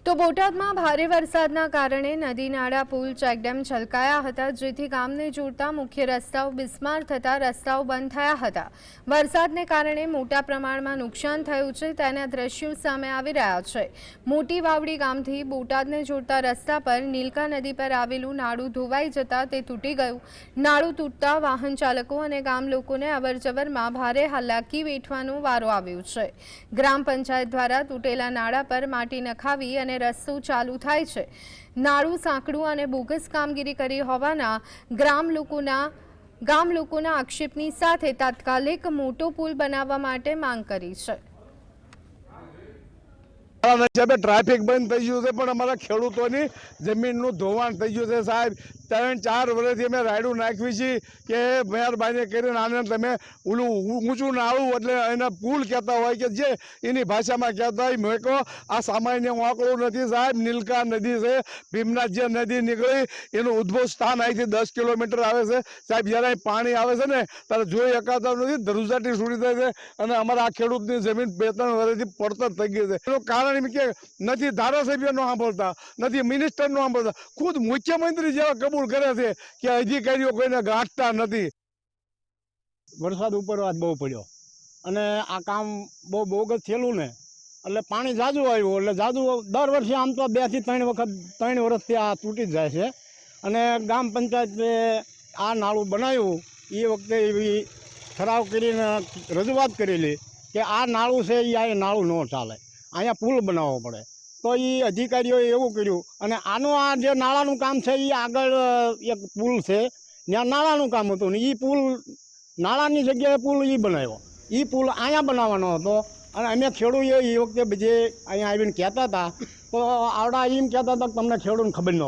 તો બોટાદમાં ભારે વરસાદના કારણે નદી નાળા પુલ ચેકડેમ છલકાયા હતા, જેથી ગામને જોડતા મુખ્ય રસ્તાઓ બિસ્માર થતા રસ્તાઓ બંધ થયા હતા। વરસાદને કારણે મોટા પ્રમાણમાં નુકસાન થયું છે, તેના દ્રશ્યો સામે આવી રહ્યા છે। મોટી વાવડી ગામથી બોટાદને જોડતા રસ્તા પર નીલકા નદી પર આવેલું નાળું ધોવાઈ જતા તે તૂટી ગયું। નાળું તૂટતા વાહન ચાલકો અને ગામ લોકોને અવરજવરમાં ભારે હાલાકી વેઠવાનો વારો આવ્યો છે। ગ્રામ પંચાયત દ્વારા તૂટેલા નાળા પર માટી નખાવી અને રસ્તો ચાલુ થાય છે। નાળું સાંકડું અને બોગસ કામગીરી કરી હોવાના ગામ લોકોના આક્ષેપની સાથે તાત્કાલિક મોટો પુલ બનાવવા માટે માંગ કરી છે। ટ્રાફિક બંધ થઈ ગયું છે, પણ અમારા ખેડૂતોની જમીનનું ધોવાણ થઈ ગયું છે। સાહેબ 3-4 વર્ષથી અમે રાયડું નાખવી છે કે મહેરબાની કરીને આને તમે ઓલું ઊંચું નાળું એટલે એને પુલ કહેતા હોય કે જે એની ભાષામાં કહેતા હોય મેકો આ સામાન્ય આંકડો નથી સાહેબ। નીલકા નદી છે, ભીમનાથ જે નદી નીકળી એનું ઉદ્ભવ સ્થાન અહીંથી 10 કિલોમીટર આવે છે સાહેબ। જ્યારે પાણી આવે છે ને ત્યારે જોઈ શકાતા નથી, ધ્રુજાટી છૂટી થાય છે અને અમારા આ ખેડૂતની જમીન 2-3 વર્ષથી પડતર થઈ ગઈ છે। એનું કારણ એમ કે નથી ધારાસભ્યનો સાંભળતા, નથી મિનિસ્ટરનો સાંભળતા, ખુદ મુખ્યમંત્રી જેવા કબૂલ કરે છે કે અધિકારીઓ કોઈને ગાંઠતા નથી। વરસાદ ઉપરવાસ બહુ પડ્યો અને આ કામ બહુ બોગસ થયેલું ને એટલે પાણી જાજુ આવ્યું એટલે જાજુ દર વર્ષે આમ તો 2 થી 3 વર્ષથી આ તૂટી જ જાય છે। અને ગ્રામ પંચાયતે આ નાળું બનાવ્યું એ વખતે એવી ઠરાવ કરીને રજૂઆત કરેલી કે આ નાળું છે એ આ નાળું ન ચાલે, અહીંયા પુલ બનાવવો પડે। તો એ અધિકારીઓએ એવું કર્યું અને આનું આ જે નાળાનું કામ છે એ આગળ એક પુલ છે ત્યાં નાળાનું કામ હતું ને એ પુલ નાળાની જગ્યાએ પુલ એ બનાવ્યો, એ પુલ અહીંયા બનાવવાનો હતો। અને અમે ખેડૂતોએ એ વખતે જે અહીંયા આવીને કહેતા હતા તો આવડા એમ કહેતા હતા કે તમને ખેડૂતને ખબર ન